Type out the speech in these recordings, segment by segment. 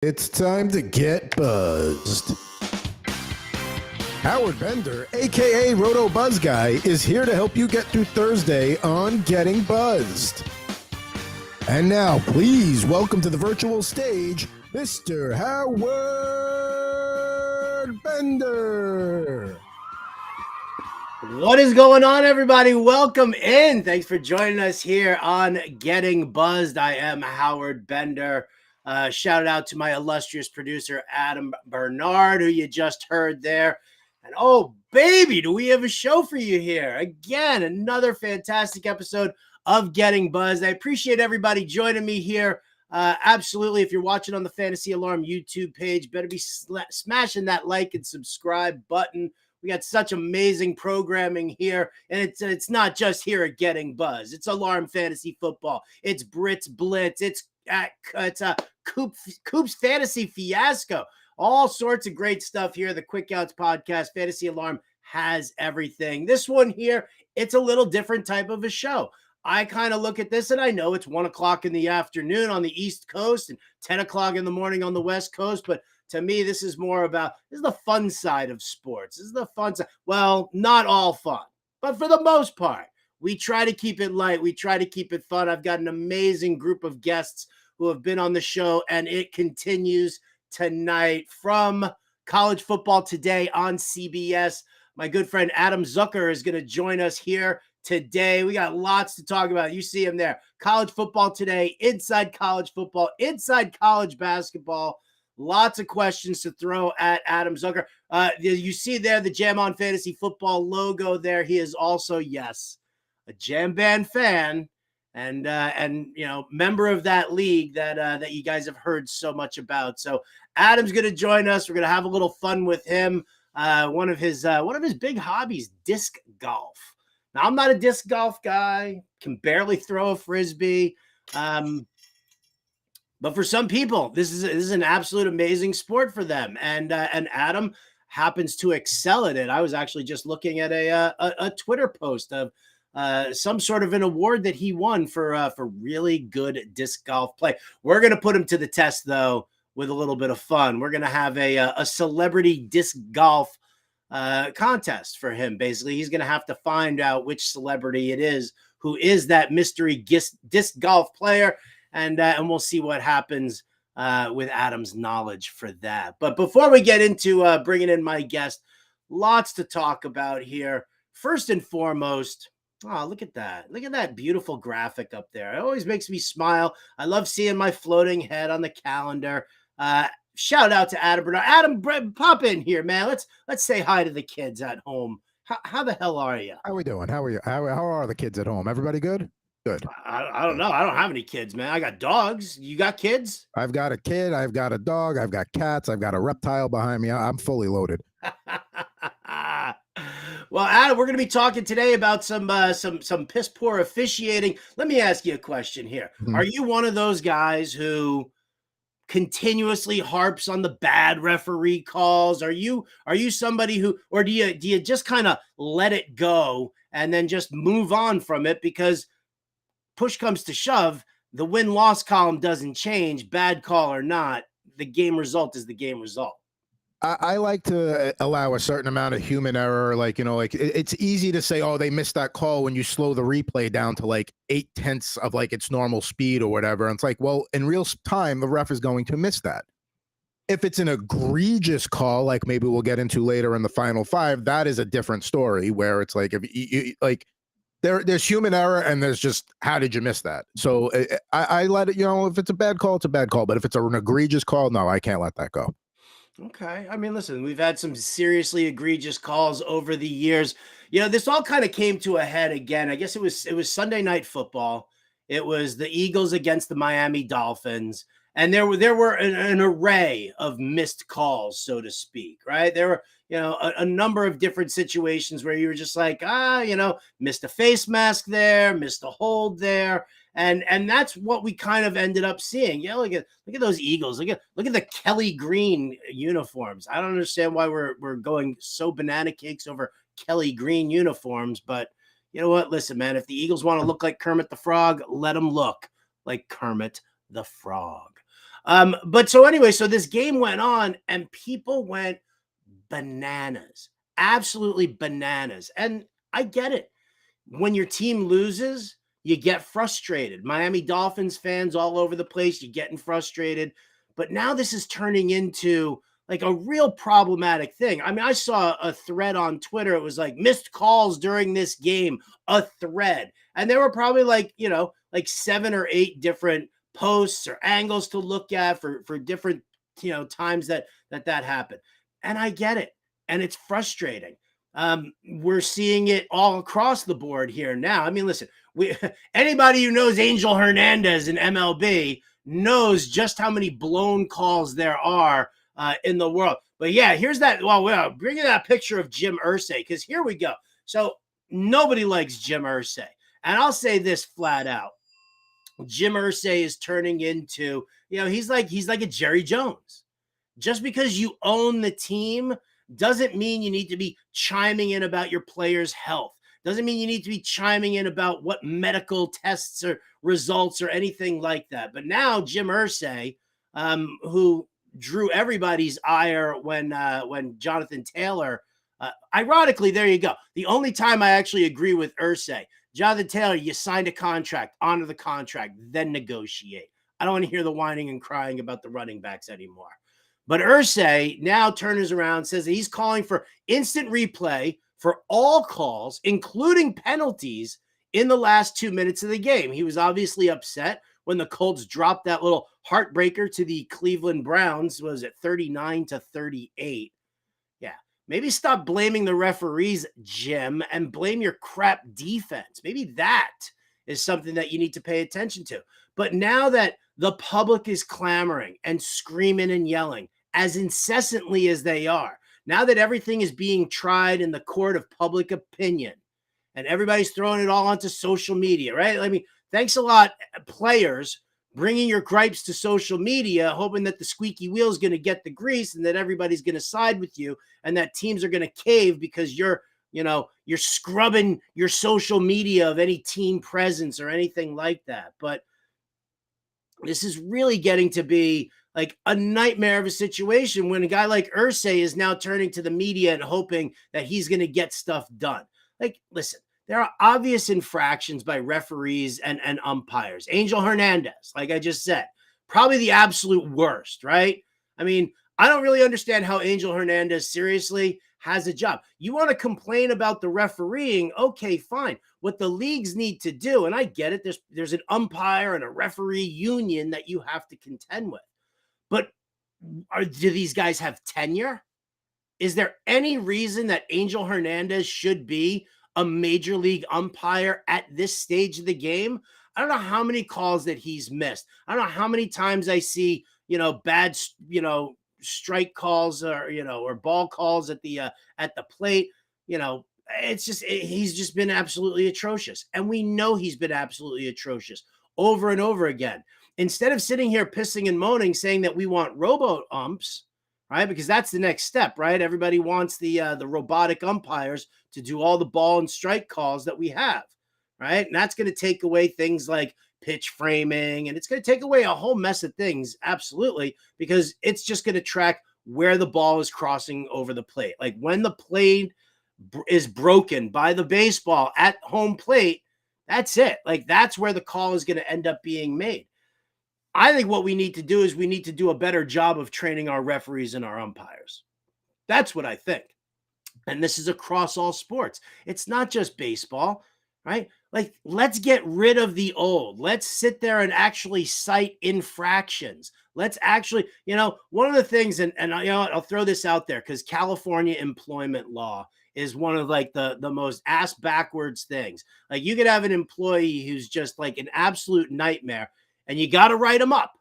It's time to get buzzed. Howard Bender, aka Roto Buzz Guy, is here to help you get through Thursday on Getting Buzzed. And now, please welcome to the virtual stage, Mr. Howard Bender. What is going on, everybody? Welcome in. Thanks for joining us here on Getting Buzzed. I am Howard Bender. Shout out to my illustrious producer, Adam Bernard, who you just heard there. And oh, baby, do we have a show for you here. Again, another fantastic episode of Getting Buzzed. I appreciate everybody joining me here. Absolutely. If you're watching on the Fantasy Alarm YouTube page, better be smashing that like and subscribe button. We got such amazing programming here, and it's not just here at Getting Buzz. It's Alarm Fantasy Football. It's Brit's Blitz. It's Coop's Fantasy Fiasco. All sorts of great stuff here. The Quick Outs Podcast, Fantasy Alarm has everything. This one here, it's a little different type of a show. I kind of look at this, and I know it's 1 o'clock in the afternoon on the East Coast and 10 o'clock in the morning on the West Coast, but to me, this is the fun side of sports. This is the fun side. Well, not all fun, but for the most part, we try to keep it light. We try to keep it fun. I've got an amazing group of guests who have been on the show, and it continues tonight from College Football Today on CBS. My good friend Adam Zucker is going to join us here today. We got lots to talk about. You see him there. College Football Today, inside college football, inside college basketball. Lots of questions to throw at Adam Zucker. You see there the Jam on Fantasy Football logo there. He is also, yes, a Jam Band fan and member of that league that you guys have heard so much about. So Adam's going to join us. We're going to have a little fun with him. One of his big hobbies, disc golf. Now, I'm not a disc golf guy. Can barely throw a frisbee. But for some people, this is an absolute amazing sport for them, and Adam happens to excel at it. I was actually just looking at a Twitter post of some sort of an award that he won for really good disc golf play. We're gonna put him to the test though with a little bit of fun. We're gonna have a celebrity disc golf contest for him. Basically, he's gonna have to find out which celebrity it is who is that mystery disc golf player. And we'll see what happens with Adam's knowledge for that. But before we get into bringing in my guest, lots to talk about here. First and foremost, oh, look at that. Look at that beautiful graphic up there. It always makes me smile. I love seeing my floating head on the calendar. Shout out to Adam Bernard. Adam, pop in here, man. Let's say hi to the kids at home. How the hell are you? How are we doing? How are you? How are the kids at home? Everybody good? Good. I don't know. I don't have any kids, man. I got dogs. You got kids? I've got a kid. I've got a dog. I've got cats. I've got a reptile behind me. I'm fully loaded. Well, Adam, we're going to be talking today about some piss poor officiating. Let me ask you a question here. Mm-hmm. Are you one of those guys who continuously harps on the bad referee calls? Are you somebody who, or do you just kind of let it go and then just move on from it because push comes to shove, the win-loss column doesn't change, bad call or not. The game result is the game result. I like to allow a certain amount of human error. It's easy to say, oh, they missed that call when you slow the replay down to 0.8 of its normal speed or whatever. And it's like, well, in real time, the ref is going to miss that. If it's an egregious call, like maybe we'll get into later in the final five, that is a different story where it's like, if you there's human error and there's just, how did you miss that? So I let it, if it's a bad call, it's a bad call. But if it's an egregious call, no, I can't let that go. Okay. I mean, listen, we've had some seriously egregious calls over the years. This all kind of came to a head again. I guess it was Sunday Night Football. It was the Eagles against the Miami Dolphins. And there were an array of missed calls, so to speak, right? There were, a number of different situations where you were just like, missed a face mask there, missed a hold there. And that's what we kind of ended up seeing. Look at those Eagles. Look at the Kelly Green uniforms. I don't understand why we're going so banana cakes over Kelly Green uniforms, but you know what? Listen, man, if the Eagles want to look like Kermit the Frog, let them look like Kermit the Frog. But so anyway, so this game went on and people went bananas, absolutely bananas. And I get it. When your team loses, you get frustrated. Miami Dolphins fans all over the place, you're getting frustrated. But now this is turning into like a real problematic thing. I mean, I saw a thread on Twitter. It was like missed calls during this game, a thread. And there were probably like, like 7 or 8 different posts or angles to look at for different, times that happened. And I get it. And it's frustrating. We're seeing it all across the board here now. I mean, listen, anybody who knows Angel Hernandez in MLB knows just how many blown calls there are in the world. But yeah, here's that. Well, bringing that picture of Jim Irsay, because here we go. So nobody likes Jim Irsay. And I'll say this flat out. Jim Irsay is turning into, he's like a Jerry Jones. Just because you own the team doesn't mean you need to be chiming in about your players' health. Doesn't mean you need to be chiming in about what medical tests or results or anything like that. But now Jim Irsay, who drew everybody's ire when Jonathan Taylor, ironically, there you go. The only time I actually agree with Irsay, Jonathan Taylor, you signed a contract, honor the contract, then negotiate. I don't want to hear the whining and crying about the running backs anymore. But Irsay now turns around, says that he's calling for instant replay for all calls, including penalties, in the last 2 minutes of the game. He was obviously upset when the Colts dropped that little heartbreaker to the Cleveland Browns. Was it 39-38? Yeah. Maybe stop blaming the referees, Jim, and blame your crap defense. Maybe that is something that you need to pay attention to. But now that the public is clamoring and screaming and yelling as incessantly as they are, now that everything is being tried in the court of public opinion and everybody's throwing it all onto social media, right? I mean, thanks a lot, players, bringing your gripes to social media, hoping that the squeaky wheel is going to get the grease and that everybody's going to side with you and that teams are going to cave because you're scrubbing your social media of any team presence or anything like that. But this is really getting to be like a nightmare of a situation when a guy like Irsay is now turning to the media and hoping that he's going to get stuff done. Like, listen, there are obvious infractions by referees and umpires. Angel Hernandez, like I just said, probably the absolute worst, right? I mean, I don't really understand how Angel Hernandez seriously has a job. You want to complain about the refereeing? Okay, fine. What the leagues need to do, and I get it, there's an umpire and a referee union that you have to contend with. But do these guys have tenure? Is there any reason that Angel Hernandez should be a major league umpire at this stage of the game? I don't know how many calls that he's missed. I don't know how many times I see, bad, strike calls or ball calls at the plate. It's just, he's just been absolutely atrocious. And we know he's been absolutely atrocious over and over again. Instead of sitting here pissing and moaning, saying that we want robo umps, right? Because that's the next step, right? Everybody wants the robotic umpires to do all the ball and strike calls that we have, right? And that's going to take away things like pitch framing, and it's going to take away a whole mess of things, absolutely, because it's just going to track where the ball is crossing over the plate. Like when the plate is broken by the baseball at home plate, that's it. Like that's where the call is going to end up being made. I think what we need to do is we need to do a better job of training our referees and our umpires. That's what I think. And this is across all sports. It's not just baseball, right? Like, let's get rid of the old. Let's sit there and actually cite infractions. Let's actually, one of the things, and I'll throw this out there because California employment law is one of like the most ass backwards things. Like you could have an employee who's just like an absolute nightmare, and you got to write them up.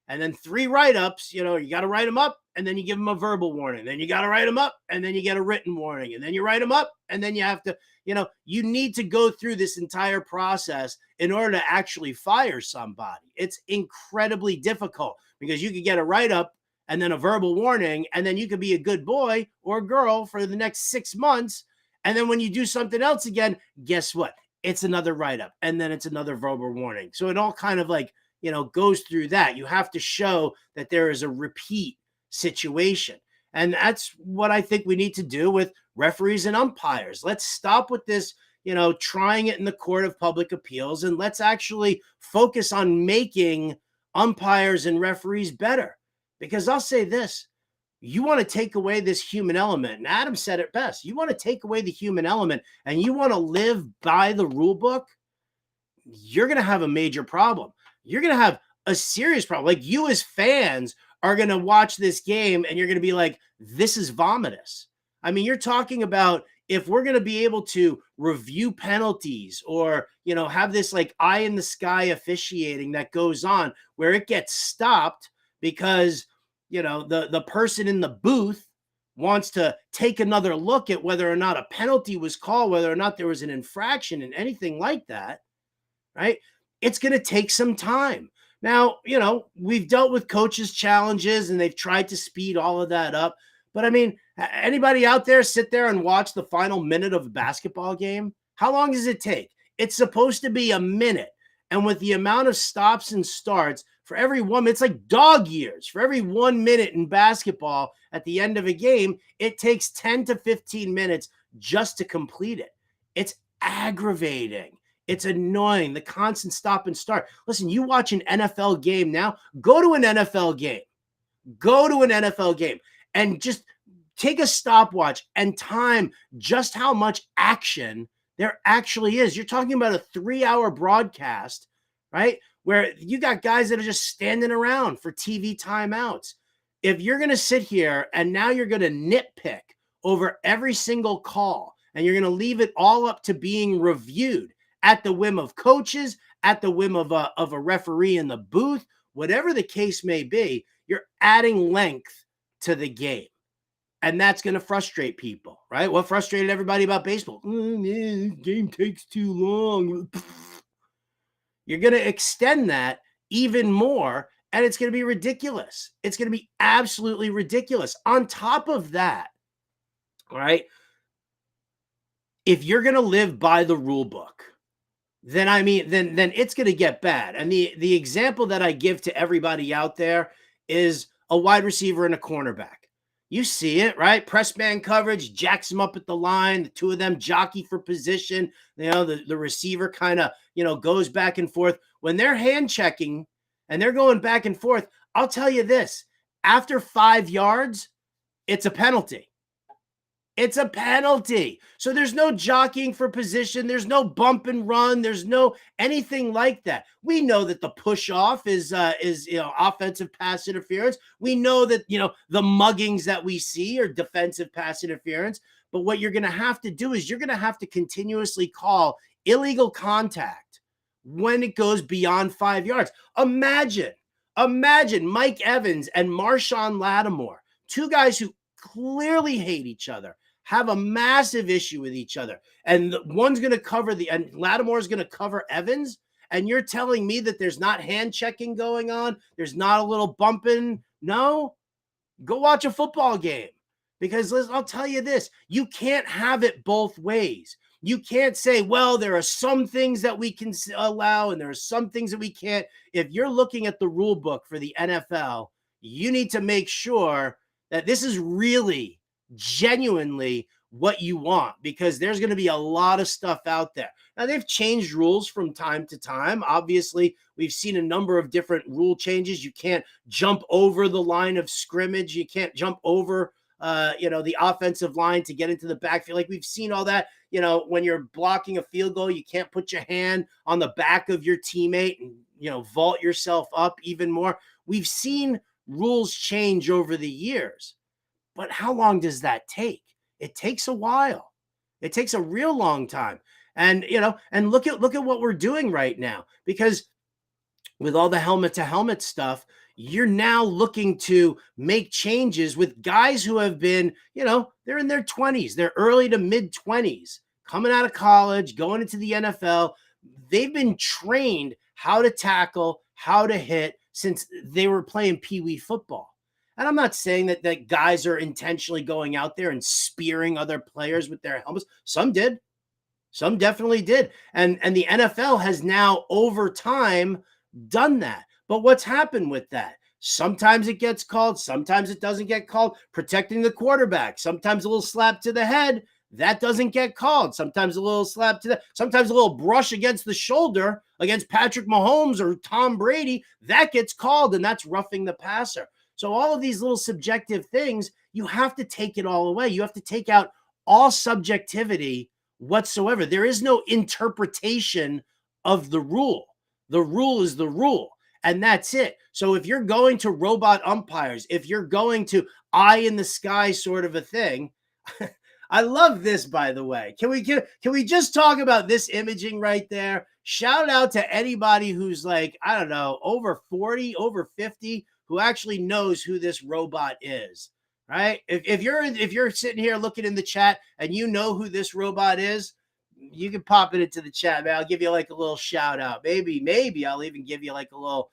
And then 3 write-ups, you got to write them up, and then you give them a verbal warning. Then you got to write them up, and then you get a written warning. And then you write them up, and then you have to, you need to go through this entire process in order to actually fire somebody. It's incredibly difficult because you could get a write-up and then a verbal warning, and then you could be a good boy or girl for the next 6 months. And then when you do something else again, guess what? It's another write-up, and then it's another verbal warning. So it all kind of like, goes through that. You have to show that there is a repeat situation. And that's what I think we need to do with referees and umpires. Let's stop with this, trying it in the court of public appeals, and let's actually focus on making umpires and referees better. Because I'll say this, you want to take away this human element. And Adam said it best. You want to take away the human element and you want to live by the rule book, you're going to have a major problem. You're going to have a serious problem. Like, you as fans are going to watch this game and you're going to be like, this is vomitous. I mean, you're talking about if we're going to be able to review penalties or, have this like eye in the sky officiating that goes on where it gets stopped because, the person in the booth wants to take another look at whether or not a penalty was called, whether or not there was an infraction and anything like that, right? It's going to take some time. Now, we've dealt with coaches' challenges and they've tried to speed all of that up. But I mean, anybody out there sit there and watch the final minute of a basketball game? How long does it take? It's supposed to be a minute. And with the amount of stops and starts, for every 1 minute, it's like dog years. For every 1 minute in basketball at the end of a game, it takes 10 to 15 minutes just to complete it. It's aggravating. It's annoying, the constant stop and start. Listen, you watch an NFL game now, go to an NFL game. Go to an NFL game and just take a stopwatch and time just how much action there actually is. You're talking about a 3-hour broadcast, right? Where you got guys that are just standing around for TV timeouts. If you're going to sit here and now you're going to nitpick over every single call and you're going to leave it all up to being reviewed at the whim of coaches, at the whim of a referee in the booth, whatever the case may be, you're adding length to the game. And that's going to frustrate people, right? What frustrated everybody about baseball? Oh, man, this game takes too long. You're going to extend that even more, and it's going to be ridiculous. It's going to be absolutely ridiculous. On top of that, all right, if you're going to live by the rule book, then it's going to get bad. And the example that I give to everybody out there is a wide receiver and a cornerback. You see it, right? Press man coverage, jacks them up at the line. The two of them jockey for position. The receiver kind of, goes back and forth. When they're hand checking and they're going back and forth, I'll tell you this, after 5 yards, it's a penalty. It's a penalty. So there's no jockeying for position. There's no bump and run. There's no anything like that. We know that the push off is offensive pass interference. We know that, the muggings that we see are defensive pass interference. But what you're going to have to do is you're going to have to continuously call illegal contact when it goes beyond 5 yards. Imagine Mike Evans and Marshawn Lattimore, two guys who clearly hate each other, have a massive issue with each other. And one's going to cover and Lattimore's going to cover Evans. And you're telling me that there's not hand checking going on? There's not a little bumping? No? Go watch a football game. Because I'll tell you this, you can't have it both ways. You can't say, well, there are some things that we can allow and there are some things that we can't. If you're looking at the rule book for the NFL, you need to make sure that this is really genuinely what you want, because there's going to be a lot of stuff out there. Now, they've changed rules from time to time. Obviously, we've seen a number of different rule changes. You can't jump over the line of scrimmage. You can't jump over, the offensive line to get into the backfield. Like, we've seen all that. When you're blocking a field goal, you can't put your hand on the back of your teammate and, vault yourself up even more. We've seen rules change over the years. But how long does that take? It takes a while. It takes a real long time. And, and look at what we're doing right now, because with all the helmet to helmet stuff, you're now looking to make changes with guys who have been, they're in their 20s, they're early to mid 20s, coming out of college, going into the NFL. They've been trained how to tackle, how to hit since they were playing peewee football. And I'm not saying that guys are intentionally going out there and spearing other players with their helmets. Some did. Some definitely did. And the NFL has now over time done that. But what's happened with that? Sometimes it gets called, sometimes it doesn't get called. Protecting the quarterback, sometimes a little slap to the head, that doesn't get called. Sometimes a little slap to the, sometimes a little brush against the shoulder against Patrick Mahomes or Tom Brady, that gets called, and that's roughing the passer. So all of these little subjective things, you have to take it all away. You have to take out all subjectivity whatsoever. There is no interpretation of the rule. The rule is the rule, and that's it. So if you're going to robot umpires, if you're going to eye in the sky sort of a thing, I love this, by the way. Can we just talk about this imaging right there? Shout out to anybody who's like, I don't know, over 40, over 50, who actually knows who this robot is. Right? If you're sitting here looking in the chat and you know who this robot is, you can pop it into the chat, man. I'll give you like a little shout out. Maybe I'll even give you like a little,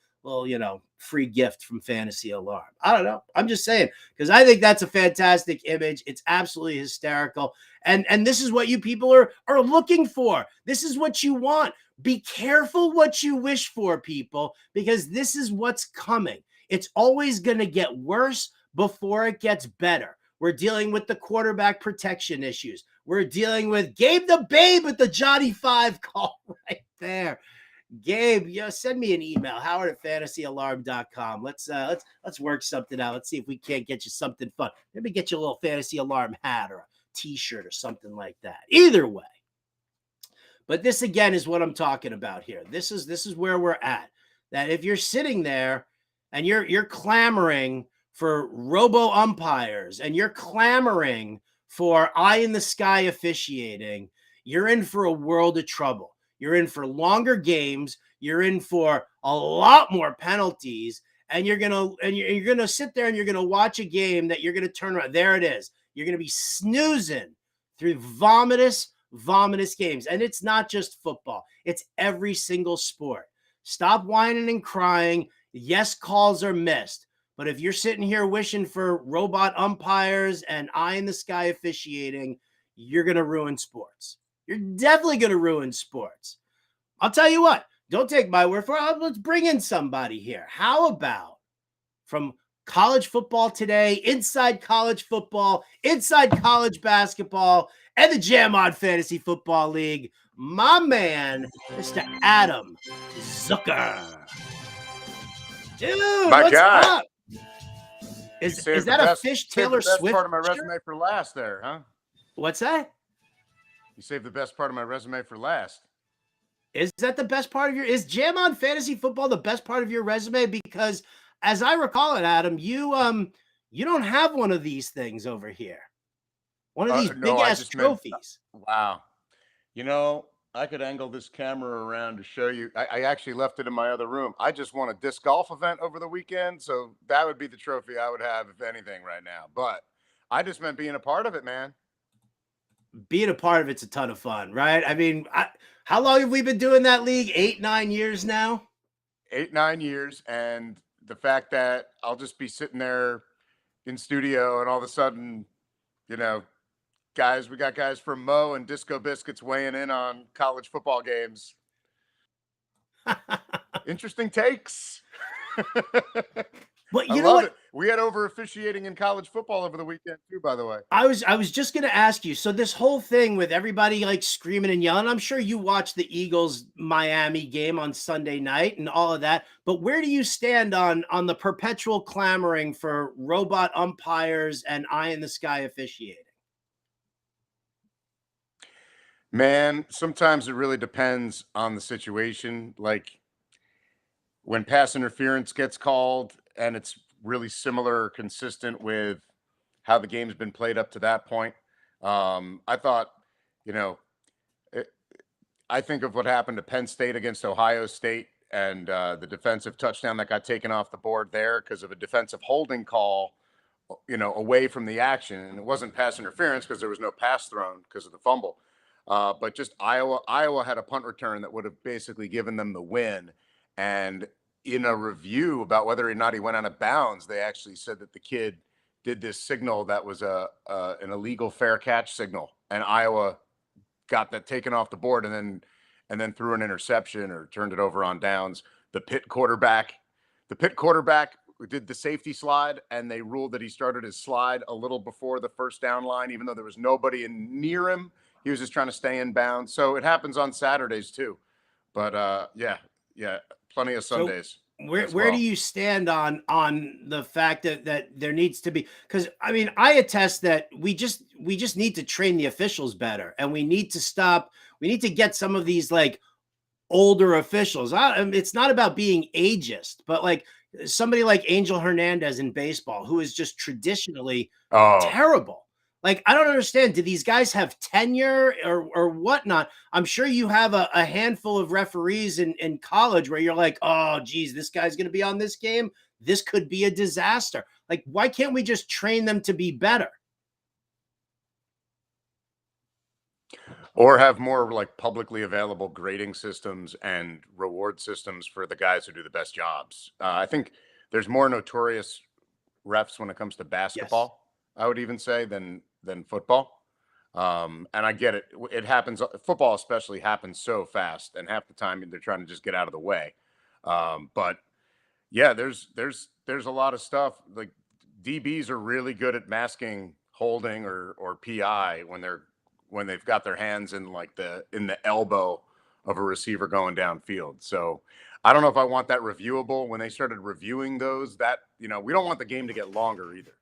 free gift from Fantasy Alarm. I don't know. I'm just saying, because I think that's a fantastic image. It's absolutely hysterical. And this is what you people are looking for. This is what you want. Be careful what you wish for, people, because this is what's coming. It's always going to get worse before it gets better. We're dealing with the quarterback protection issues. We're dealing with Gabe the Babe with the Johnny 5 call right there. Gabe, send me an email, howard@fantasyalarm.com. Let's work something out. Let's see if we can't get you something fun. Maybe get you a little Fantasy Alarm hat or a t-shirt or something like that. Either way. But this again is what I'm talking about here. This is where we're at. That if you're sitting there and you're clamoring for robo umpires and you're clamoring for eye in the sky officiating, you're in for a world of trouble. You're in for longer games. You're in for a lot more penalties, and you're gonna sit there and you're gonna watch a game that you're gonna turn around. There it is. You're gonna be snoozing through vomitous games, and it's not just football. It's every single sport. Stop whining and crying. Yes, calls are missed. But if you're sitting here wishing for robot umpires and eye in the sky officiating, you're going to ruin sports. You're definitely going to ruin sports. I'll tell you what, don't take my word for it. Let's bring in somebody here. How about from college football today, inside college football, inside college basketball, and the Jam On Fantasy Football League, my man, Mr. Adam Zucker. Dude, my what's God. up? Is that a Phish Taylor Swift? Part of my resume for last there, huh? What's that? You saved the best part of my resume for last. Is that the best part of is Jam On Fantasy Football the best part of your resume? Because as I recall it, Adam, you don't have one of these things over here. One of these big ass trophies. Wow. I could angle this camera around to show you. I actually left it in my other room. I just won a disc golf event over the weekend, so that would be the trophy I would have, if anything, right now. But I just meant being a part of it, man. Being a part of it's a ton of fun, right? I mean, how long have we been doing that league? 8-9 years now? 8-9 years, and the fact that I'll just be sitting there in studio and all of a sudden, we got guys from Mo and Disco Biscuits weighing in on college football games. Interesting takes. Well, I love it. We had over officiating in college football over the weekend too, by the way. I was just going to ask you. So this whole thing with everybody like screaming and yelling, I'm sure you watched the Eagles Miami game on Sunday night and all of that. But where do you stand on the perpetual clamoring for robot umpires and eye in the sky officiating? Man, sometimes it really depends on the situation. Like when pass interference gets called and it's really similar or consistent with how the game's been played up to that point. I thought, I think of what happened to Penn State against Ohio State and the defensive touchdown that got taken off the board there because of a defensive holding call, away from the action. And it wasn't pass interference because there was no pass thrown because of the fumble. But just Iowa had a punt return that would have basically given them the win. And in a review about whether or not he went out of bounds, they actually said that the kid did this signal that was an illegal fair catch signal, and Iowa got that taken off the board and then threw an interception or turned it over on downs. The Pitt quarterback the Pitt quarterback did the safety slide, and they ruled that he started his slide a little before the first down line, even though there was nobody near him. He was just trying to stay in bounds. So it happens on Saturdays too. But yeah, plenty of Sundays. So where do you stand on the fact that there needs to be, because I mean, I attest that we just need to train the officials better, and we need to get some of these like older officials. It's not about being ageist, but like somebody like Angel Hernandez in baseball, who is just traditionally terrible. Like, I don't understand. Do these guys have tenure or whatnot? I'm sure you have a handful of referees in college where you're like, oh, geez, this guy's going to be on this game. This could be a disaster. Like, why can't we just train them to be better? Or have more like publicly available grading systems and reward systems for the guys who do the best jobs. I think there's more notorious refs when it comes to basketball, yes. I would even say, than football. And I get it. It happens. Football especially happens so fast, and half the time they're trying to just get out of the way. But yeah, there's a lot of stuff. Like DBs are really good at masking holding or PI when they've got their hands in the elbow of a receiver going downfield. So I don't know if I want that reviewable. When they started reviewing those, we don't want the game to get longer either.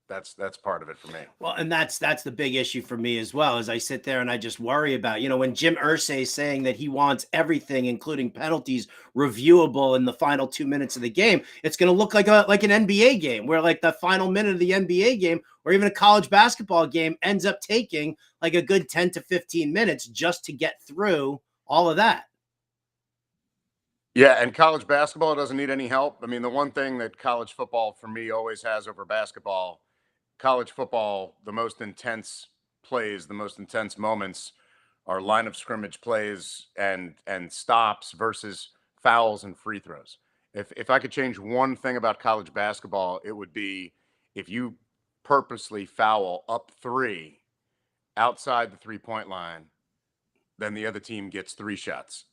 That's part of it for me. Well, and that's the big issue for me as well, as I sit there and I just worry about, when Jim Irsay is saying that he wants everything, including penalties, reviewable in the final 2 minutes of the game, it's going to look like an NBA game where like the final minute of the NBA game or even a college basketball game ends up taking like a good 10 to 15 minutes just to get through all of that. Yeah, and college basketball doesn't need any help. I mean, the one thing that college football for me always has over basketball, college football, the most intense plays, the most intense moments are line of scrimmage plays and stops versus fouls and free throws. If I could change one thing about college basketball, it would be if you purposely foul up 3 outside the 3-point line, then the other team gets 3 shots.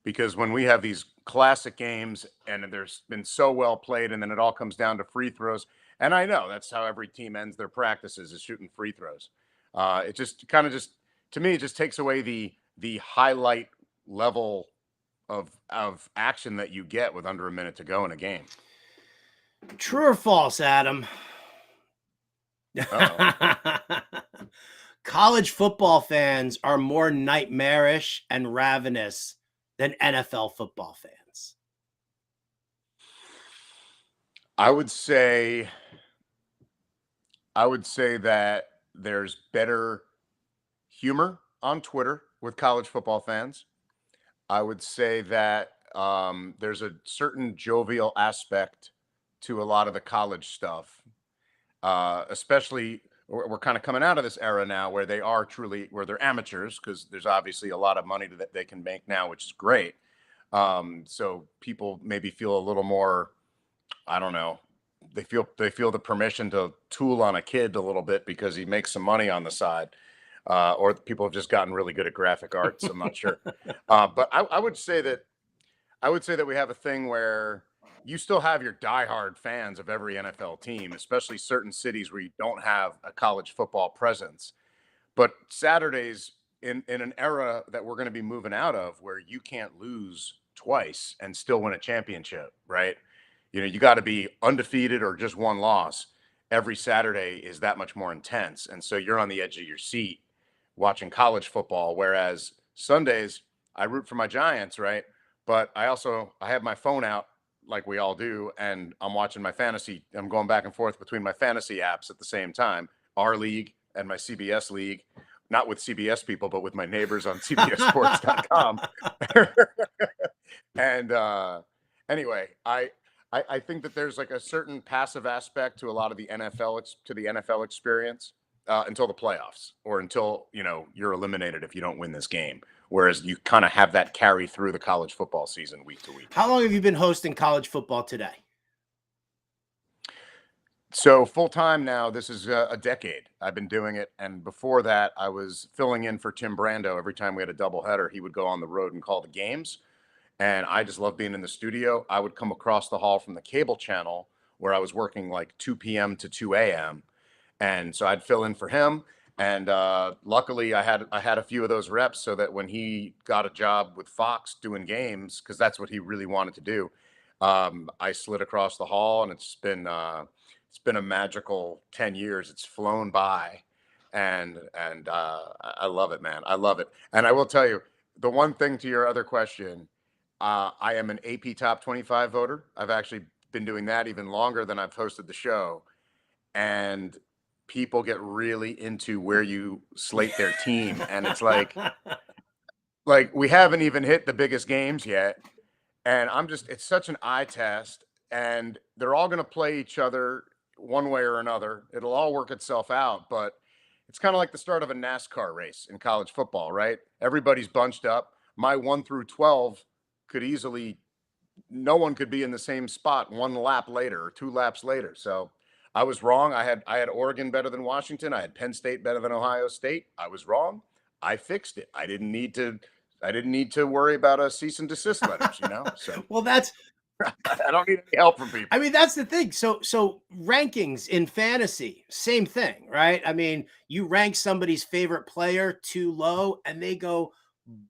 Because when we have these classic games and there's been so well played, and then it all comes down to free throws. And I know that's how every team ends their practices, is shooting free throws. It just kind of to me, it just takes away the highlight level of action that you get with under a minute to go in a game. True or false, Adam? College football fans are more nightmarish and ravenous than NFL football fans. I would say that there's better humor on Twitter with college football fans. I would say that there's a certain jovial aspect to a lot of the college stuff, especially we're kind of coming out of this era now where they're amateurs, because there's obviously a lot of money that they can make now, which is great. So people maybe feel a little more, I don't know, they feel the permission to tool on a kid a little bit because he makes some money on the side. Or people have just gotten really good at graphic arts. I'm not sure. But I would say that we have a thing where you still have your diehard fans of every NFL team, especially certain cities where you don't have a college football presence. But Saturdays in an era that we're going to be moving out of, where you can't lose twice and still win a championship, right? You got to be undefeated or just one loss. Every Saturday is that much more intense. And so you're on the edge of your seat watching college football. Whereas Sundays, I root for my Giants, right? But I have my phone out like we all do, and I'm watching my fantasy. I'm going back and forth between my fantasy apps at the same time, our league and my CBS league, not with CBS people, but with my neighbors on CBSSports.com. And anyway, I think that there's like a certain passive aspect to a lot of the NFL experience until the playoffs, or until you're eliminated if you don't win this game. Whereas you kind of have that carry through the college football season week to week. How long have you been hosting College Football Today? So full time now, this is a decade I've been doing it. And before that, I was filling in for Tim Brando. Every time we had a doubleheader, he would go on the road and call the games. and I just love being in the studio. I would come across the hall from the cable channel where I was working like 2 p.m. to 2 a.m. And so I'd fill in for him. And luckily, I had a few of those reps so that when he got a job with Fox doing games, because that's what he really wanted to do, I slid across the hall, and it's been a magical 10 years. It's flown by, and I love it, man. I love it. And I will tell you the one thing to your other question. I am an AP Top 25 voter. I've actually been doing that even longer than I've hosted the show, and people get really into where you slate their team, and it's like we haven't even hit the biggest games yet, and it's such an eye test, and they're all going to play each other one way or another. It'll all work itself out, but it's kind of like the start of a NASCAR race in college football, right? Everybody's bunched up. My 1 through 12 could easily, no one could be in the same spot 1 lap later or 2 laps later. So I was wrong. I had Oregon better than Washington. I had Penn State better than Ohio State. I was wrong. I fixed it. I didn't need to worry about a cease and desist letters, So Well, that's I don't need any help from people. I mean, that's the thing. So rankings in fantasy, same thing, right? I mean, you rank somebody's favorite player too low and they go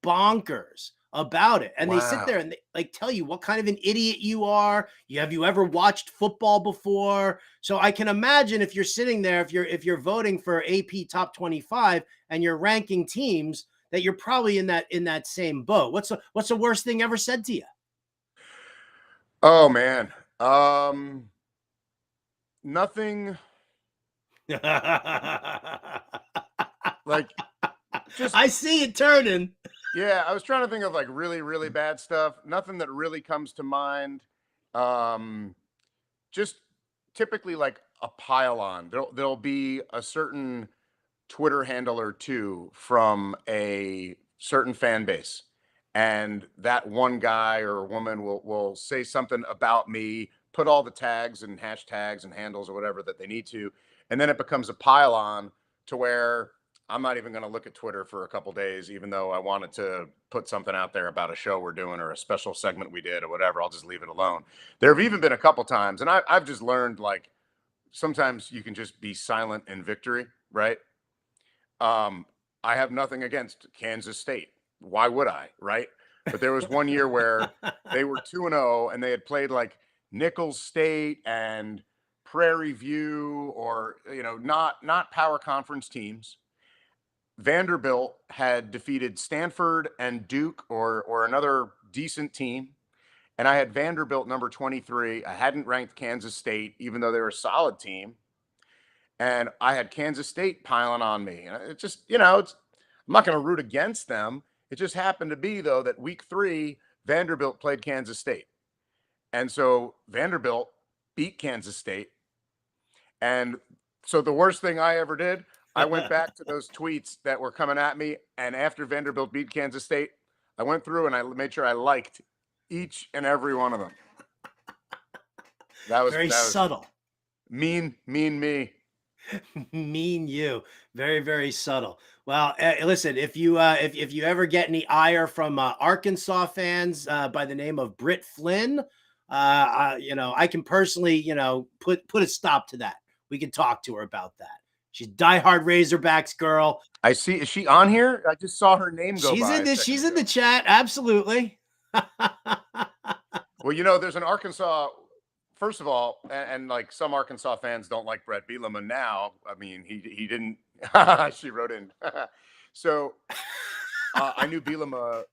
bonkers about it. And they sit Wow. there and they like tell you what kind of an idiot you are. Have you ever watched football before? So I can imagine if you're sitting there, if you're voting for AP Top 25 and you're ranking teams, that you're probably in that same boat. What's the worst thing ever said to you? Oh man. Nothing like just I see it turning. Yeah, I was trying to think of like really, really bad stuff. Nothing that really comes to mind. Just typically like a pile-on. There'll be a certain Twitter handle or two from a certain fan base, and that one guy or woman will say something about me, put all the tags and hashtags and handles or whatever that they need to, and then it becomes a pile-on to where I'm not even going to look at Twitter for a couple days, even though I wanted to put something out there about a show we're doing or a special segment we did or whatever. I'll just leave it alone. There have even been a couple times, and I've just learned like sometimes you can just be silent in victory, right? I have nothing against Kansas State. Why would I, right? But there was one year where they were 2-0 and they had played like Nicholls State and Prairie View, or not power conference teams. Vanderbilt had defeated Stanford and Duke, or another decent team, and I had Vanderbilt number 23. I hadn't ranked Kansas State, even though they were a solid team, and I had Kansas State piling on me. And it just, I'm not going to root against them. It just happened to be, though, that week 3, Vanderbilt played Kansas State. And so Vanderbilt beat Kansas State. And so the worst thing I ever did, I went back to those tweets that were coming at me. And after Vanderbilt beat Kansas State, I went through and I made sure I liked each and every one of them. That was very subtle. Mean me. Mean you. Very, very subtle. Well, listen, if you ever get any ire from Arkansas fans by the name of Britt Flynn, I can personally, put a stop to that. We can talk to her about that. She's diehard Razorbacks girl. I see. Is she on here? I just saw her name go by. She's in the chat. Absolutely. Well, there's an Arkansas. First of all, and like some Arkansas fans don't like Bret Bielema now. I mean, he didn't. She wrote in. So I knew Bielema.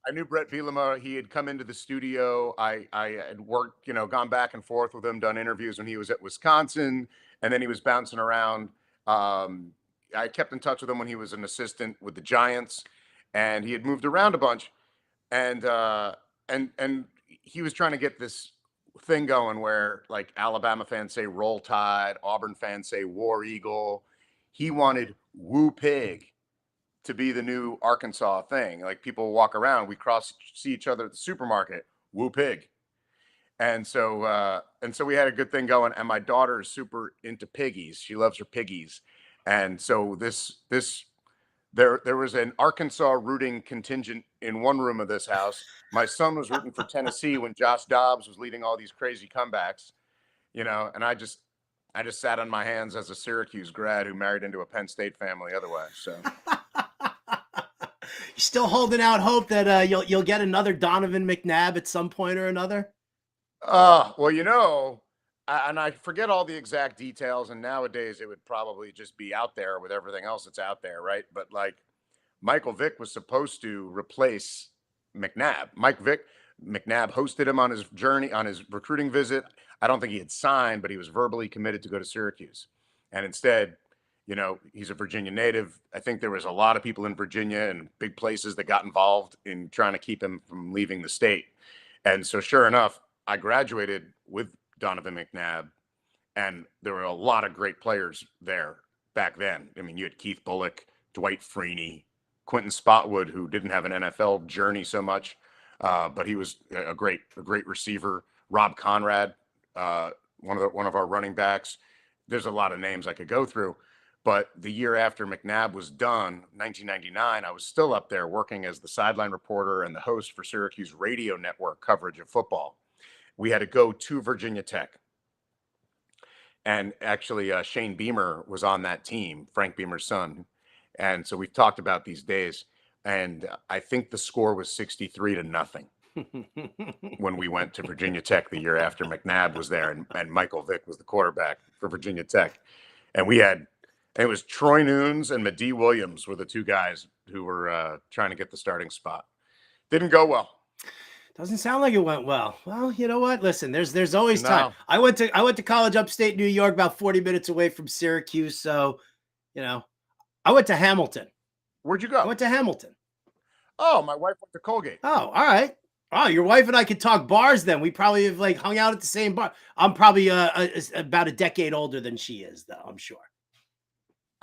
I knew Bret Bielema. He had come into the studio. I had worked, gone back and forth with him, done interviews when he was at Wisconsin, and then he was bouncing around. I kept in touch with him when he was an assistant with the Giants, and he had moved around a bunch, and he was trying to get this thing going where like Alabama fans say Roll Tide, Auburn fans say War Eagle. He wanted Woo Pig to be the new Arkansas thing. Like people walk around, we see each other at the supermarket, Woo Pig. And so we had a good thing going. And my daughter is super into piggies. She loves her piggies. And so this there was an Arkansas rooting contingent in one room of this house. My son was rooting for Tennessee when Josh Dobbs was leading all these crazy comebacks, and I just sat on my hands as a Syracuse grad who married into a Penn State family otherwise. So you're still holding out hope that you'll get another Donovan McNabb at some point or another? Well, and I forget all the exact details, and nowadays it would probably just be out there with everything else that's out there, right? But like Michael Vick was supposed to replace McNabb. McNabb hosted him on his journey, on his recruiting visit. I don't think he had signed, but he was verbally committed to go to Syracuse. And instead, he's a Virginia native. I think there was a lot of people in Virginia and big places that got involved in trying to keep him from leaving the state. And so sure enough, I graduated with Donovan McNabb, and there were a lot of great players there back then. I mean, you had Keith Bullock, Dwight Freeney, Quentin Spotwood, who didn't have an NFL journey so much, but he was a great receiver. Rob Conrad, one of our running backs. There's a lot of names I could go through, but the year after McNabb was done, 1999, I was still up there working as the sideline reporter and the host for Syracuse radio network coverage of football. We had to go to Virginia Tech. And actually, Shane Beamer was on that team, Frank Beamer's son. And so we've talked about these days. And I think the score was 63-0 when we went to Virginia Tech the year after McNabb was there. And Michael Vick was the quarterback for Virginia Tech. And it was Troy Nunes and Medee Williams were the two guys who were trying to get the starting spot. Didn't go well. Doesn't sound like it went well. Well, you know what? Listen, there's always time. I went to college upstate New York, about 40 minutes away from Syracuse. So, I went to Hamilton. Where'd you go? I went to Hamilton. Oh, my wife went to Colgate. Oh, all right. Oh, your wife and I could talk bars then. We probably have hung out at the same bar. I'm probably about a decade older than she is, though, I'm sure.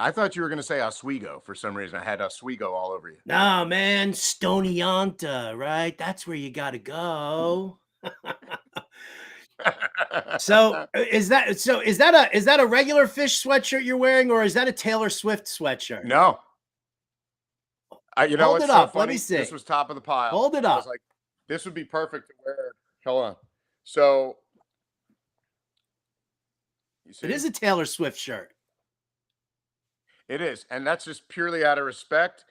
I thought you were going to say Oswego for some reason. I had Oswego all over you. No, man, Stonyonta, right? That's where you got to go. So is that a regular Phish sweatshirt you're wearing, or is that a Taylor Swift sweatshirt? No. Hold it up. Let me see. This was top of the pile. Hold it up. I was like, this would be perfect to wear. Hold on. So you see? It is a Taylor Swift shirt. It is, and that's just purely out of respect.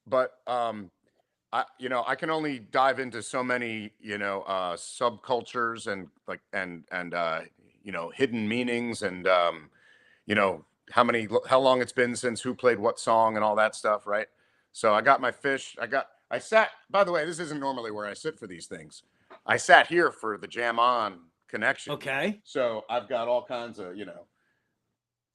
But I can only dive into so many subcultures and hidden meanings and how long it's been since who played what song and all that stuff, right? So I got my Phish. I sat. By the way, this isn't normally where I sit for these things. I sat here for the Jam On connection. Okay. So I've got all kinds of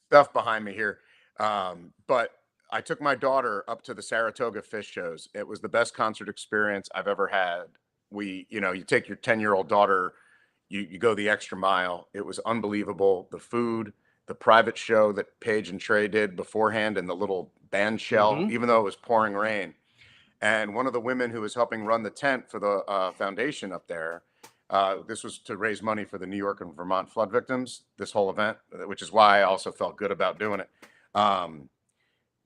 stuff behind me here. But I took my daughter up to the Saratoga Phish shows. It was the best concert experience I've ever had. You take your 10-year-old daughter, you go the extra mile. It was unbelievable. The food, the private show that Paige and Trey did beforehand in the little band shell, even though it was pouring rain. And one of the women who was helping run the tent for the foundation up there, this was to raise money for the New York and Vermont flood victims, this whole event, which is why I also felt good about doing it.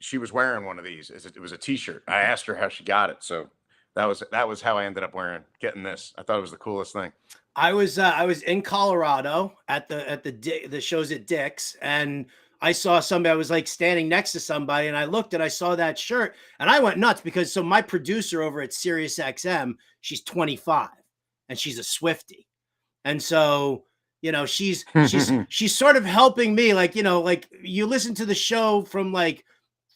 She was wearing one of these. It was a T-shirt. I asked her how she got it, so that was how I ended up getting this. I thought it was the coolest thing. I was in Colorado at the shows at Dick's, and I saw somebody. I was standing next to somebody, and I looked and I saw that shirt, and I went nuts because my producer over at Sirius XM, she's 25, and she's a Swiftie, and so. She's sort of helping me, you listen to the show from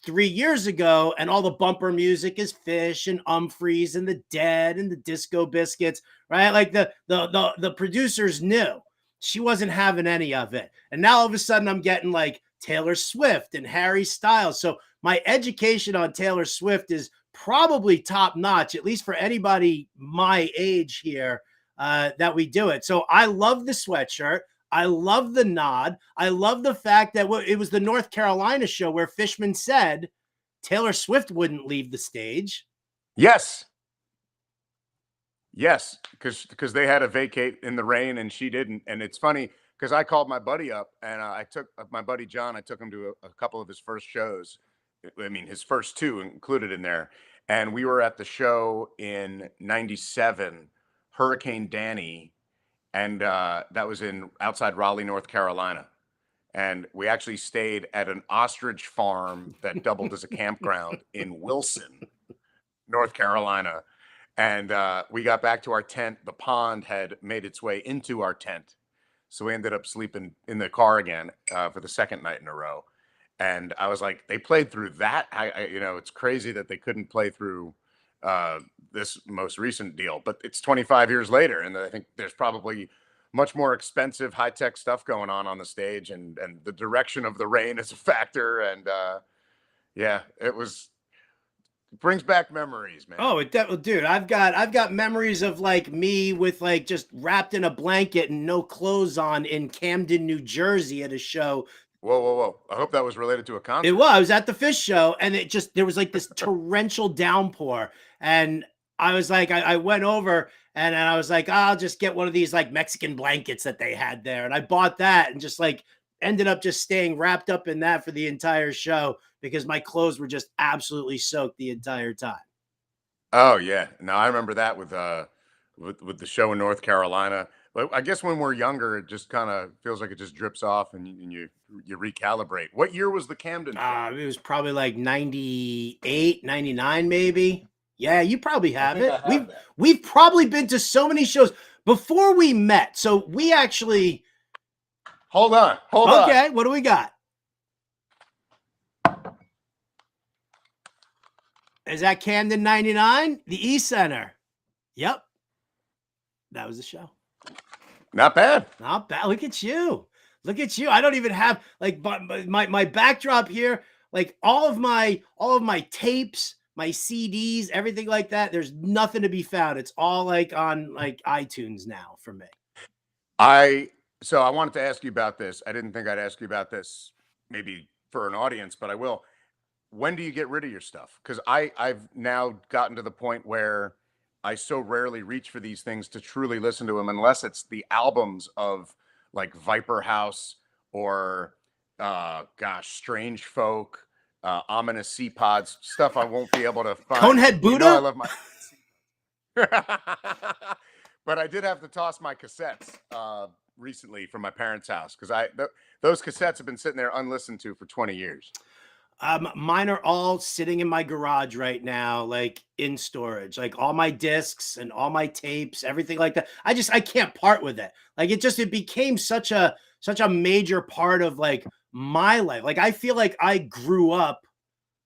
3 years ago, and all the bumper music is Phish and Humphreys and the Dead and the Disco Biscuits, right? The producers knew she wasn't having any of it, and now all of a sudden I'm getting Taylor Swift and Harry Styles. So my education on Taylor Swift is probably top notch, at least for anybody my age here. That we do it. So I love the sweatshirt. I love the nod. I love the fact that it was the North Carolina show where Fishman said Taylor Swift wouldn't leave the stage. Yes, because they had to vacate in the rain and she didn't. And it's funny because I called my buddy up and I took my buddy John. I took him to a couple of his first shows I mean, his first two included in there. And we were at the show in '97, Hurricane Danny, and that was in outside Raleigh, North Carolina. And we actually stayed at an ostrich farm that doubled as a campground in Wilson, North Carolina. And we got back to our tent. The pond had made its way into our tent. So we ended up sleeping in the car again for the second night in a row. And I was like, they played through that. It's crazy that they couldn't play through this most recent deal, but it's 25 years later. And I think there's probably much more expensive high-tech stuff going on the stage, and the direction of the rain is a factor. And yeah, it brings back memories, man. Oh, dude, I've got memories of like me with like just wrapped in a blanket and no clothes on in Camden, New Jersey at a show. Whoa. I hope that was related to a concert. It was. I was at the Phish show, and there was like this torrential downpour. And I was like, I went over and I was like, I'll just get one of these like Mexican blankets that they had there. And I bought that and just like ended up just staying wrapped up in that for the entire show because my clothes were just absolutely soaked the entire time. Oh yeah. No, I remember that with the show in North Carolina. But I guess when we're younger, it just kind of feels like it just drips off and you recalibrate. What year was the Camden show? It was probably like 98, 99 maybe. Yeah, you probably have it. We've probably been to so many shows before we met. So we actually Hold on. Okay, what do we got? Is that Camden 99? The E Center. Yep. That was the show. Not bad. Not bad. Look at you. Look at you. I don't even have like my backdrop here, like all of my tapes, my CDs, everything like that. There's nothing to be found. It's all like on like iTunes now for me. So I wanted to ask you about this. I didn't think I'd ask you about this maybe for an audience, but I will. When do you get rid of your stuff? Because I've now gotten to the point where I so rarely reach for these things to truly listen to them, unless it's the albums of like Viper House or Strange Folk, Ominous Sea Pods, stuff I won't be able to find. Conehead Buddha? I love my but I did have to toss my cassettes recently from my parents' house because those cassettes have been sitting there unlistened to for 20 years. Mine are all sitting in my garage right now, like in storage, like all my discs and all my tapes, everything like that. I can't part with it. Like it became such a major part of like my life. Like I feel like I grew up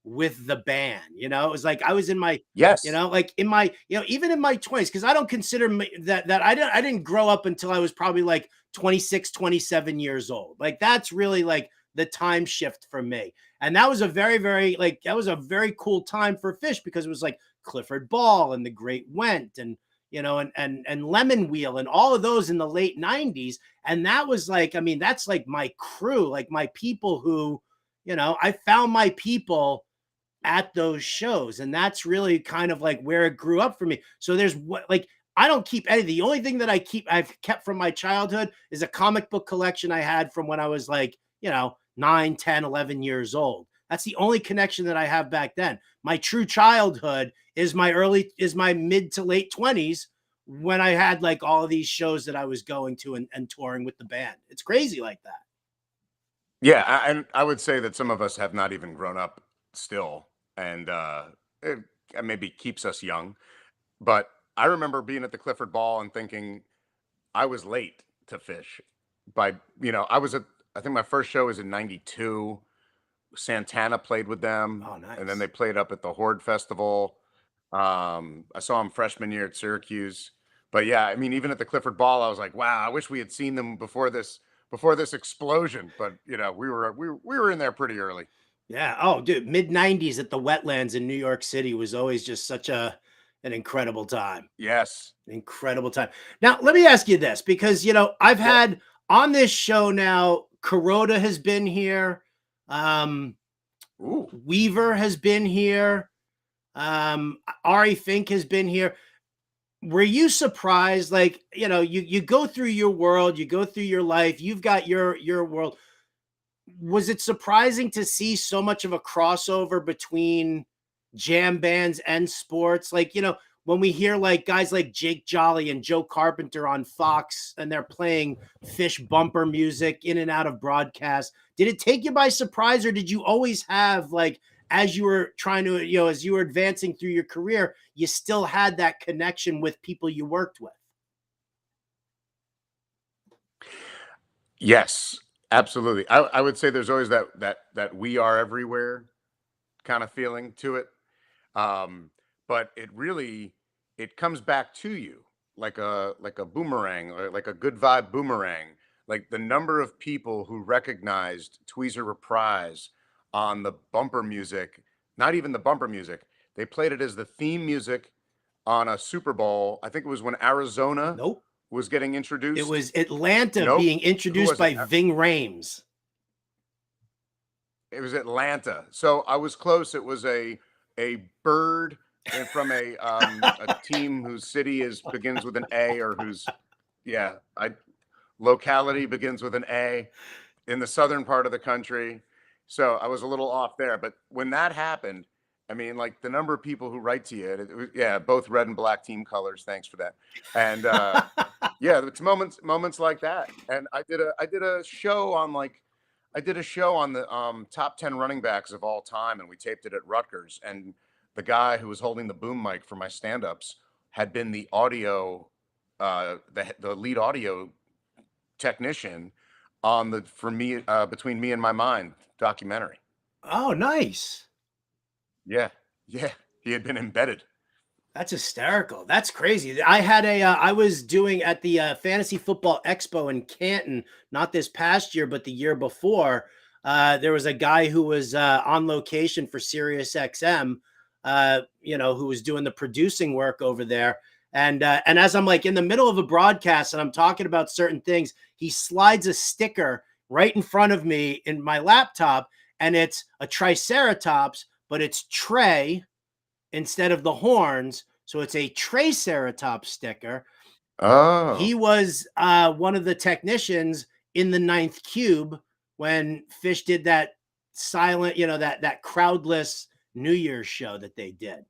with the band, it was like I was in my, like in my, even in my 20s, because I don't consider that I didn't grow up until I was probably like 26, 27 years old. Like that's really like the time shift for me. And that was a very, very very cool time for Phish because it was like Clifford Ball and The Great Went and, and Lemon Wheel and all of those in the late 90s. And that was like, I mean, that's like my crew, like my people who, I found my people at those shows. And that's really kind of like where it grew up for me. So there's I don't keep anything. The only thing that I've kept from my childhood is a comic book collection I had from when I was like, 9, 10, 11 years old. That's the only connection that I have back then. My true childhood is my mid to late 20s when I had like all of these shows that I was going to and touring with the band. It's crazy like that. Yeah. And I would say that some of us have not even grown up still. And it maybe keeps us young. But I remember being at the Clifford Ball and thinking I was late to Phish. I think my first show was in '92. Santana played with them. Oh, nice. And then they played up at the Horde Festival. I saw them freshman year at Syracuse. But yeah, I mean, even at the Clifford Ball, I was like, wow, I wish we had seen them before this explosion. But we were in there pretty early. Yeah. Oh, dude, mid 90s at the Wetlands in New York City was always just such an incredible time. Yes. Incredible time. Now, let me ask you this, because, I've had on this show now, Kuroda has been here. Weaver has been here. Ari Fink has been here. Were you surprised? Like, you go through your world, you go through your life, you've got your world. was it surprising to see so much of a crossover between jam bands and sports? Like, when we hear like guys like Jake Jolly and Joe Carpenter on Fox and they're playing Phish bumper music in and out of broadcast, did it take you by surprise, or did you always have, like, as you were trying to, as you were advancing through your career, you still had that connection with people you worked with? Yes, absolutely. I would say there's always that we are everywhere kind of feeling to it. But it comes back to you like a boomerang, or like a good vibe boomerang. Like the number of people who recognized Tweezer Reprise on the bumper music, not even the bumper music. They played it as the theme music on a Super Bowl. I think it was when Arizona Nope. was getting introduced. It was Atlanta Nope. being Who introduced was by it? Ving Rhames. It was Atlanta. So I was close. It was a bird and from a team whose city begins with an A, or locality begins with an A in the southern part of the country. So I was a little off there. But when that happened, I mean, like the number of people who write to you, it was, both red and black team colors. Thanks for that. And it's moments like that. And I did a show on the top 10 running backs of all time, and we taped it at Rutgers. And the guy who was holding the boom mic for my stand-ups had been the audio, the lead audio technician on Between Me and My Mind documentary. Oh, nice. Yeah, he had been embedded. That's hysterical. That's crazy. I had I was doing at the Fantasy Football Expo in Canton, not this past year, but the year before. There was a guy who was on location for Sirius XM, who was doing the producing work over there. And as I'm like in the middle of a broadcast and I'm talking about certain things, he slides a sticker right in front of me in my laptop, and it's a Triceratops, but it's Trey instead of the horns. So it's a Triceratops sticker. Oh. He was one of the technicians in the ninth cube when Phish did that silent, that crowdless New Year's show that they did.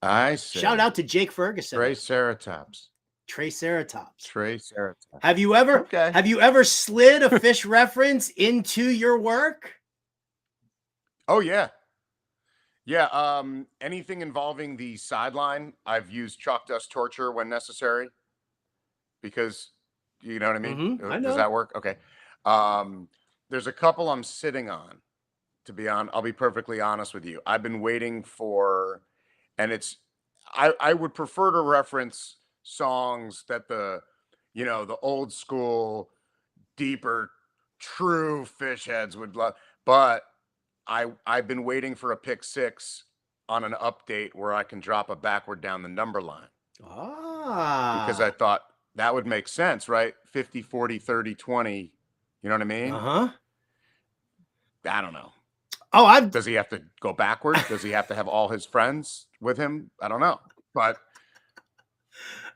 I see. Shout out to Jake Ferguson. Triceratops. Triceratops. Have you ever slid a Phish reference into your work? Oh yeah. Yeah. Anything involving the sideline, I've used chalk dust torture when necessary, because you know what I mean? Mm-hmm, I know. Does that work? Okay. There's a couple I'm sitting on, I'll be perfectly honest with you. I've been waiting for, and I would prefer to reference songs that the old school, deeper, true Phish heads would love, but I've been waiting for a pick six on an update where I can drop a backward down the number line. Because I thought that would make sense, right? 50, 40, 30, 20. You know what I mean? Uh-huh. I don't know. Oh, Does he have to go backwards? Does he have to have all his friends with him? I don't know. But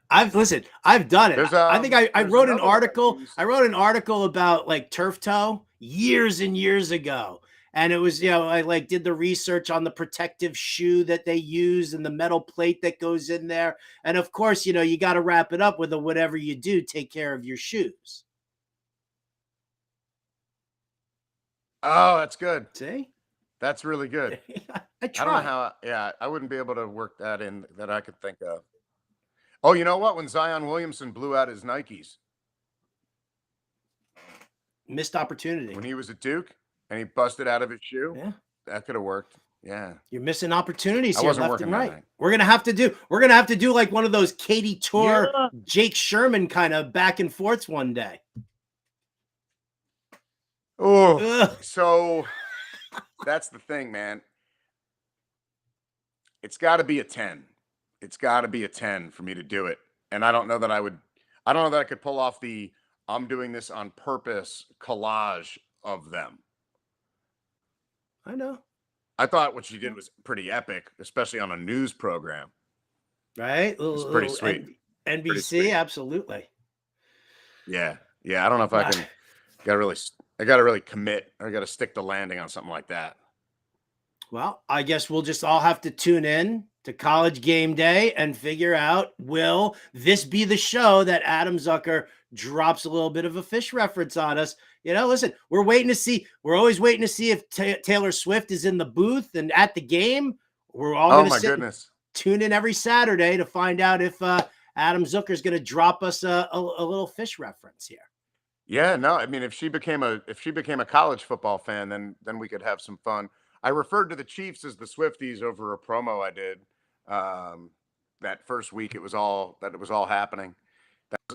I've done it. I think I wrote an article. I wrote an article about like turf toe years and years ago. And it was, I like did the research on the protective shoe that they use and the metal plate that goes in there. And of course, you got to wrap it up with a whatever you do, take care of your shoes. Oh, that's good. See? That's really good. I don't know how, I wouldn't be able to work that in that I could think of. Oh, you know what? When Zion Williamson blew out his Nikes. Missed opportunity. When he was at Duke and he busted out of his shoe. Yeah. That could have worked. Yeah. You're missing opportunities here wasn't left and working that right. night. We're gonna have to do like one of those Katie Tour, Jake Sherman kind of back and forths one day. Oh, so that's the thing, man. It's got to be a 10. It's got to be a 10 for me to do it. And I don't know that I could pull off the I'm doing this on purpose collage of them. I know. I thought what she did was pretty epic, especially on a news program. Right? It's pretty sweet. NBC, pretty sweet. Absolutely. Yeah. I don't know if I can. I got to really commit. I got to stick the landing on something like that. Well, I guess we'll just all have to tune in to College Game Day and figure out, will this be the show that Adam Zucker drops a little bit of a Phish reference on us? Listen, we're waiting to see. We're always waiting to see if Taylor Swift is in the booth and at the game. We're all going to sit and tune in every Saturday to find out if Adam Zucker is going to drop us a little Phish reference here. Yeah, no, I mean, if she became a college football fan, then we could have some fun. I referred to the Chiefs as the Swifties over a promo I did that first week. It was all happening.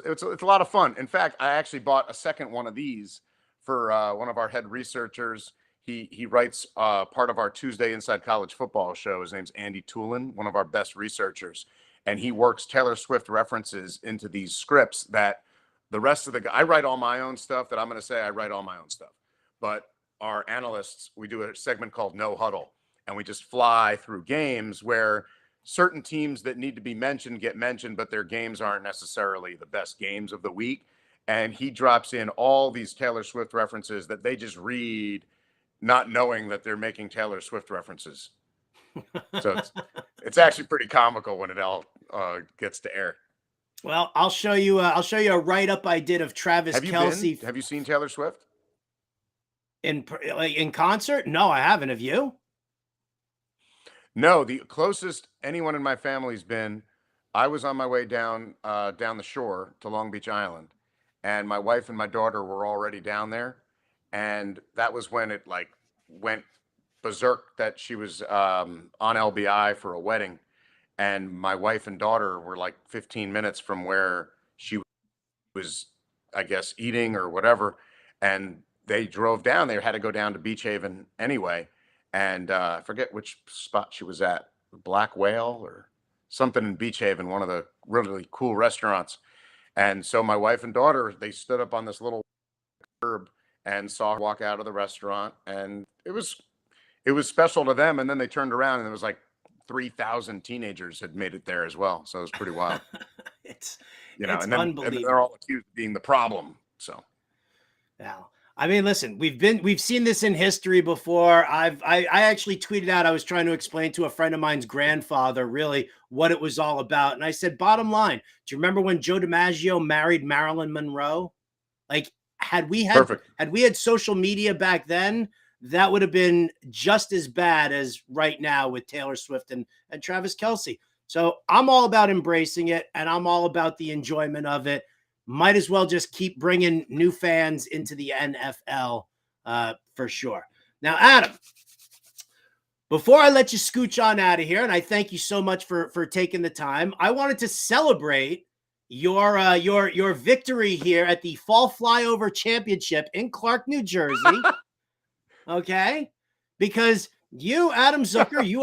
It's a lot of fun. In fact, I actually bought a second one of these for one of our head researchers. He writes part of our Tuesday Inside College Football show. His name's Andy Toolin, one of our best researchers, and he works Taylor Swift references into these scripts that the rest of I write all my own stuff that I'm going to say. I write all my own stuff, but our analysts, we do a segment called No Huddle, and we just fly through games where certain teams that need to be mentioned get mentioned, but their games aren't necessarily the best games of the week. And he drops in all these Taylor Swift references that they just read, not knowing that they're making Taylor Swift references. So it's actually pretty comical when it all gets to air. Well, I'll show you a write-up I did of Travis Kelce. Have you seen Taylor Swift? In concert? No, I haven't. Have you? No, the closest anyone in my family's been, I was on my way down the shore to Long Beach Island, and my wife and my daughter were already down there, and that was when it went berserk that she was on LBI for a wedding, and my wife and daughter were 15 minutes from where she was, I guess, eating or whatever, and they drove down. They had to go down to Beach Haven anyway. And I forget which spot she was at, Black Whale or something in Beach Haven, one of the really cool restaurants. And so my wife and daughter, they stood up on this little curb and saw her walk out of the restaurant. And it was special to them. And then they turned around and it was 3,000 teenagers had made it there as well. So it was pretty wild. It's unbelievable. And they're all accused of being the problem. So. Yeah. I mean, listen, we've seen this in history before. I actually tweeted out, I was trying to explain to a friend of mine's grandfather really what it was all about. And I said, bottom line, do you remember when Joe DiMaggio married Marilyn Monroe? Had we had social media back then, that would have been just as bad as right now with Taylor Swift and Travis Kelce. So I'm all about embracing it, and I'm all about the enjoyment of it. Might as well just keep bringing new fans into the NFL for sure. Now, Adam, before I let you scooch on out of here, and I thank you so much for taking the time, I wanted to celebrate your victory here at the Fall Flyover Championship in Clark, New Jersey. Okay, because you, Adam Zucker, you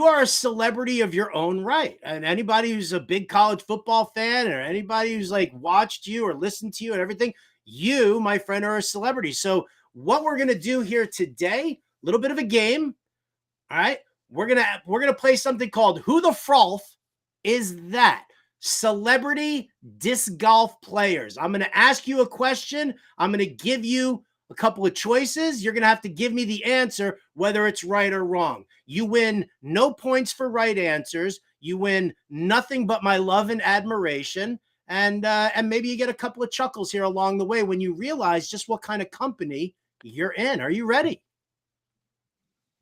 are a celebrity of your own right. And anybody who's a big college football fan or anybody who's watched you or listened to you and everything, you, my friend, are a celebrity. So what we're going to do here today, a little bit of a game. All right. We're going to play something called Who the Frolf Is That? Celebrity disc golf players. I'm going to ask you a question. I'm going to give you a couple of choices. You're going to have to give me the answer, whether it's right or wrong. You win no points for right answers. You win nothing but my love and admiration. And maybe you get a couple of chuckles here along the way when you realize just what kind of company you're in. Are you ready?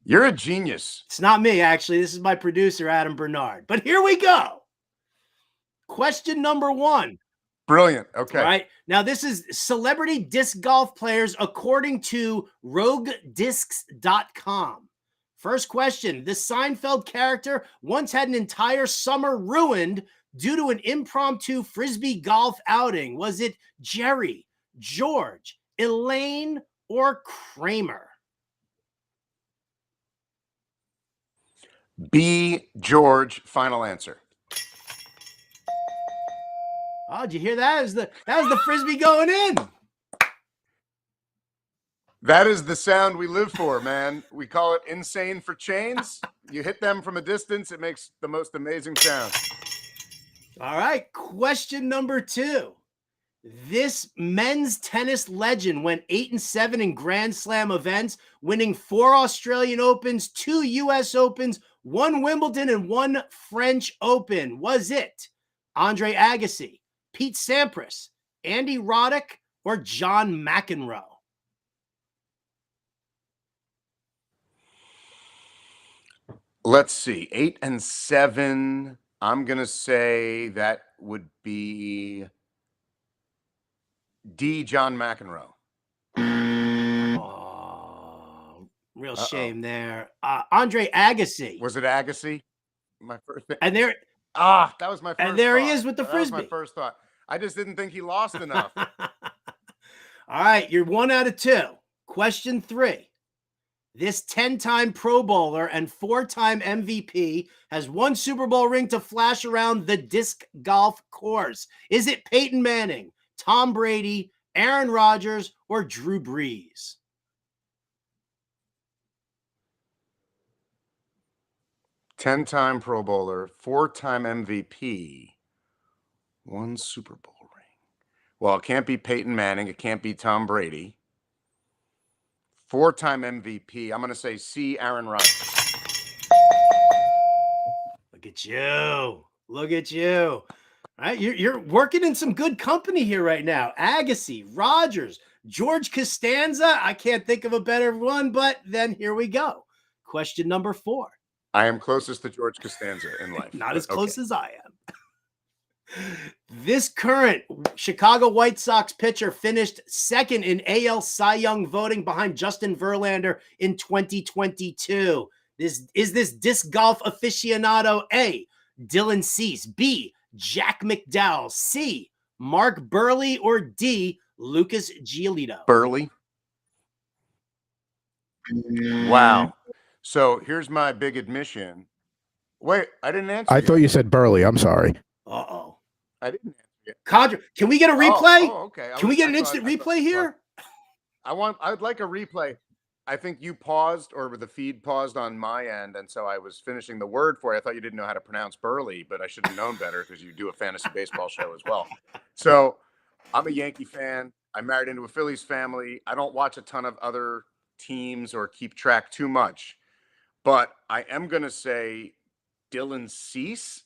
You're a genius. It's not me, actually. This is my producer, Adam Bernard. But here we go. Question number 1. Brilliant. Okay. All right. Now, this is celebrity disc golf players according to roguediscs.com. First question. The Seinfeld character once had an entire summer ruined due to an impromptu Frisbee golf outing. Was it Jerry, George, Elaine, or Kramer? B, George. Final answer. Oh, did you hear that? That was the Frisbee going in. That is the sound we live for, man. We call it insane for chains. You hit them from a distance, it makes the most amazing sound. All right. Question number 2. This men's tennis legend went 8-7 in Grand Slam events, winning 4 Australian Opens, 2 US Opens, 1 Wimbledon, and 1 French Open. Was it Andre Agassi, Pete Sampras, Andy Roddick, or John McEnroe? Let's see, 8-7. I'm gonna say that would be D. John McEnroe. Oh, real shame there. Andre Agassi. Was it Agassi? My first thing. And there, that was my first and there thought. he is with the That was my Frisbee. first thought. I just didn't think he lost enough. All right, you're 1 out of 2. Question 3. This 10-time Pro Bowler and 4-time MVP has 1 Super Bowl ring to flash around the disc golf course. Is it Peyton Manning, Tom Brady, Aaron Rodgers, or Drew Brees? Ten-time Pro Bowler, 4-time MVP, 1 Super Bowl ring. Well, it can't be Peyton Manning. It can't be Tom Brady. 4-time MVP. I'm going to say C. Aaron Rodgers. Look at you. Look at you. All right, you're working in some good company here right now. Agassi, Rodgers, George Costanza. I can't think of a better one, but then here we go. Question number 4. I am closest to George Costanza in life. Not as close as I am. This current Chicago White Sox pitcher finished second in AL Cy Young voting behind Justin Verlander in 2022. Is this disc golf aficionado A, Dylan Cease, B, Jack McDowell, C, Mark Burley, or D, Lucas Giolito? Burley. Wow. So here's my big admission. Wait, I didn't answer. I thought you said Burley. I'm sorry. Uh-oh. I didn't answer yet. Contra, can we get a replay? Okay. Can we get an instant replay here? I would like a replay. I think you paused, or the feed paused on my end, and so I was finishing the word for you. I thought you didn't know how to pronounce Burley, but I should have known better because you do a fantasy baseball show as well. So I'm a Yankee fan. I married into a Phillies family. I don't watch a ton of other teams or keep track too much, but I am going to say Dylan Cease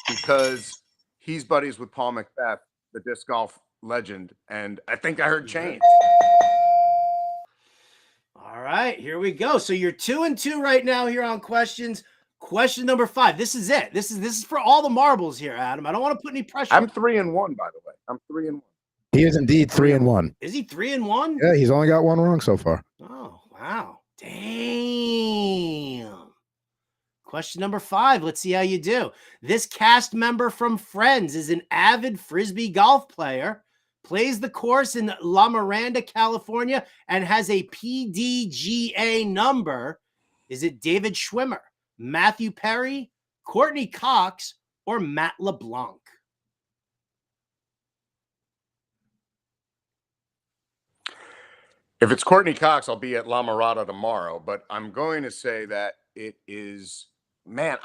because he's buddies with Paul Macbeth, the disc golf legend, and I think I heard change. All right, here we go. So you're 2-2 right now here on questions. Question number 5. This is it. This is for all the marbles here, Adam. I don't want to put any pressure. I'm 3-1, by the way. I'm 3-1. He is indeed 3-1. Is he 3-1? Yeah, he's only got 1 wrong so far. Oh, wow. Damn. Question number 5. Let's see how you do. This cast member from Friends is an avid Frisbee golf player, plays the course in La Miranda, California, and has a PDGA number. Is it David Schwimmer, Matthew Perry, Courtney Cox, or Matt LeBlanc? If it's Courtney Cox, I'll be at La Mirada tomorrow, but I'm going to say that it is, man,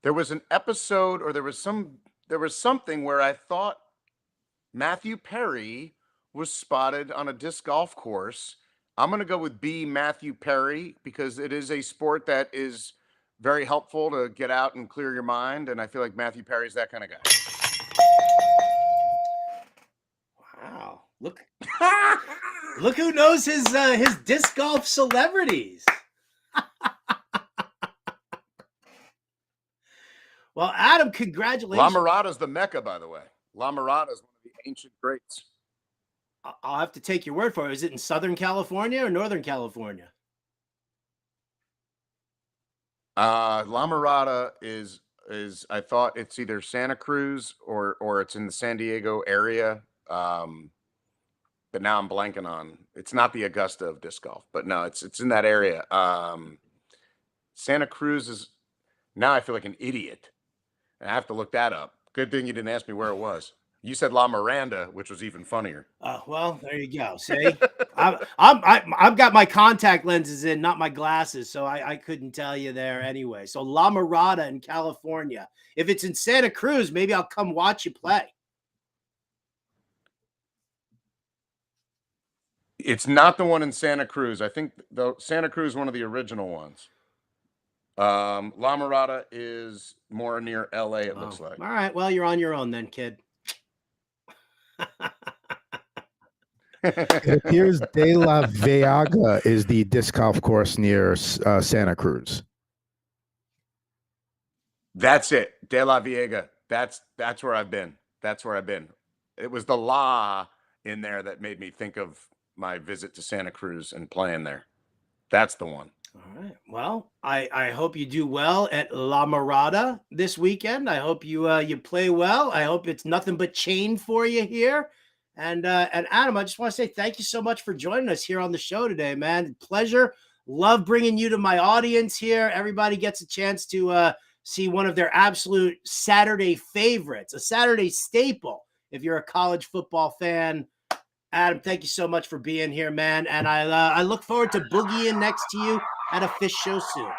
there was an episode, or there was something where I thought Matthew Perry was spotted on a disc golf course. I'm going to go with B, Matthew Perry, because it is a sport that is very helpful to get out and clear your mind, and I feel like Matthew Perry's that kind of guy. Wow. Look who knows his disc golf celebrities. Well, Adam, congratulations. La Mirada's the Mecca, by the way. La Mirada is one of the ancient greats. I'll have to take your word for it. Is it in Southern California or Northern California? La Mirada is I thought it's either Santa Cruz or it's in the San Diego area. But now I'm blanking on. It's not the Augusta of disc golf, but no, it's in that area. Santa Cruz is, now I feel like an idiot. I have to look that up. Good thing you didn't ask me where it was. You said La Miranda, which was even funnier. Well, there you go. See, I've got my contact lenses in, not my glasses, so I couldn't tell you there anyway. So La Mirada in California. If it's in Santa Cruz, maybe I'll come watch you play. It's not the one in Santa Cruz. I think the Santa Cruz one of the original ones. La Mirada is more near LA, it looks like. All right. Well, you're on your own then, kid. It appears De La Vega is the disc golf course near Santa Cruz. That's it. De La Vega. That's where I've been. That's where I've been. It was the La in there that made me think of my visit to Santa Cruz and playing there. That's the one. All right. Well, I hope you do well at La Mirada this weekend. I hope you play well. I hope it's nothing but chain for you here. And Adam, I just want to say thank you so much for joining us here on the show today, man. Pleasure. Love bringing you to my audience here. Everybody gets a chance to see one of their absolute Saturday favorites, a Saturday staple. If you're a college football fan, Adam, thank you so much for being here, man. And I look forward to boogieing next to you at a Phish show soon.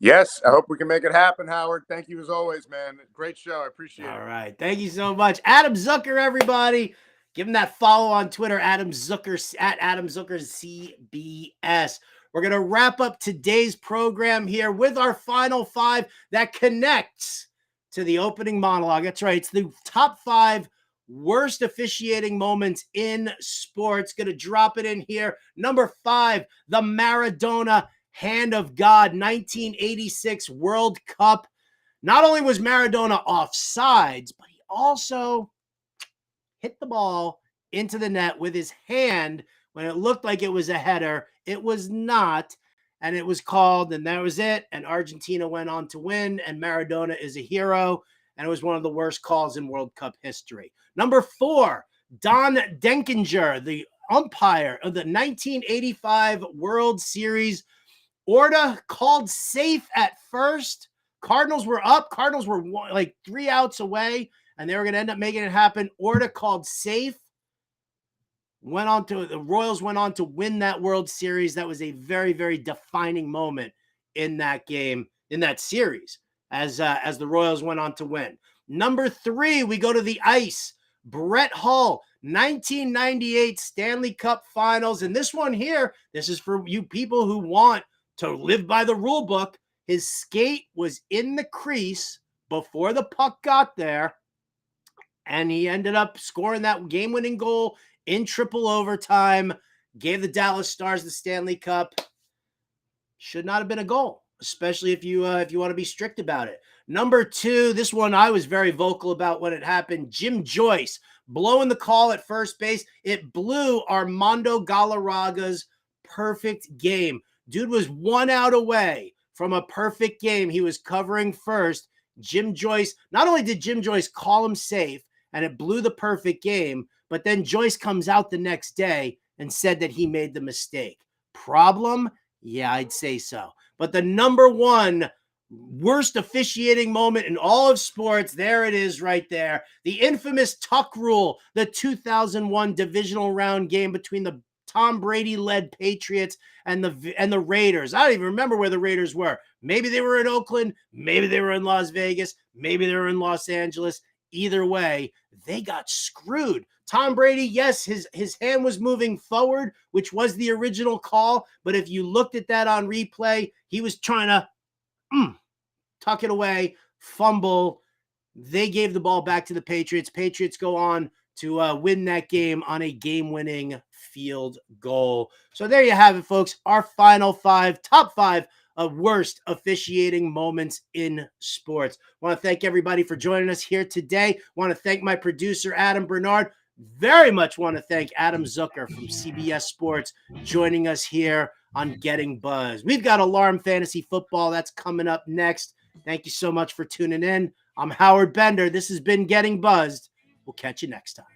Yes, I hope we can make it happen, Howard. Thank you as always, man. Great show. I appreciate it. All right. Thank you so much. Adam Zucker, everybody. Give him that follow on Twitter, Adam Zucker, at Adam Zucker CBS. We're going to wrap up today's program here with our final five that connects to the opening monologue. That's right. It's the top 5 worst officiating moments in sports. Going to drop it in here. Number 5, the Maradona Hand of God 1986 World Cup. Not only was Maradona offsides, but he also hit the ball into the net with his hand when it looked like it was a header. It was not, and it was called, and that was it. And Argentina went on to win, and Maradona is a hero, and it was one of the worst calls in World Cup history. Number 4, Don Denkinger, the umpire of the 1985 World Series. Orta called safe at first. Cardinals were up. Cardinals were like 3 outs away, and they were going to end up making it happen. Orta called safe. The Royals went on to win that World Series. That was a very, very defining moment in that game, in that series, as the Royals went on to win. Number 3, we go to the ice. Bret Hull, 1998 Stanley Cup Finals. And this one here, this is for you people who want to live by the rule book. His skate was in the crease before the puck got there, and he ended up scoring that game-winning goal in triple overtime, gave the Dallas Stars the Stanley Cup. Should not have been a goal, especially if you want to be strict about it. Number 2, this one I was very vocal about when it happened. Jim Joyce blowing the call at first base. It blew Armando Galarraga's perfect game. Dude was 1 out away from a perfect game. He was covering first. Jim Joyce, not only did Jim Joyce call him safe and it blew the perfect game, but then Joyce comes out the next day and said that he made the mistake. Problem? Yeah, I'd say so. But the number 1 worst officiating moment in all of sports, there it is right there. The infamous tuck rule, the 2001 divisional round game between the Tom Brady-led Patriots and the Raiders. I don't even remember where the Raiders were. Maybe they were in Oakland. Maybe they were in Las Vegas. Maybe they were in Los Angeles. Either way, they got screwed. Tom Brady, yes, his hand was moving forward, which was the original call. But if you looked at that on replay, he was trying to tuck it away, fumble. They gave the ball back to the Patriots. Patriots go on to win that game on a game-winning field goal. So there you have it, folks. Our final 5, top 5 of worst officiating moments in sports. I want to thank everybody for joining us here today. I want to thank my producer, Adam Bernard. Very much want to thank Adam Zucker from CBS Sports joining us here on Getting Buzzed. We've got Alarm Fantasy Football. That's coming up next. Thank you so much for tuning in. I'm Howard Bender. This has been Getting Buzzed. We'll catch you next time.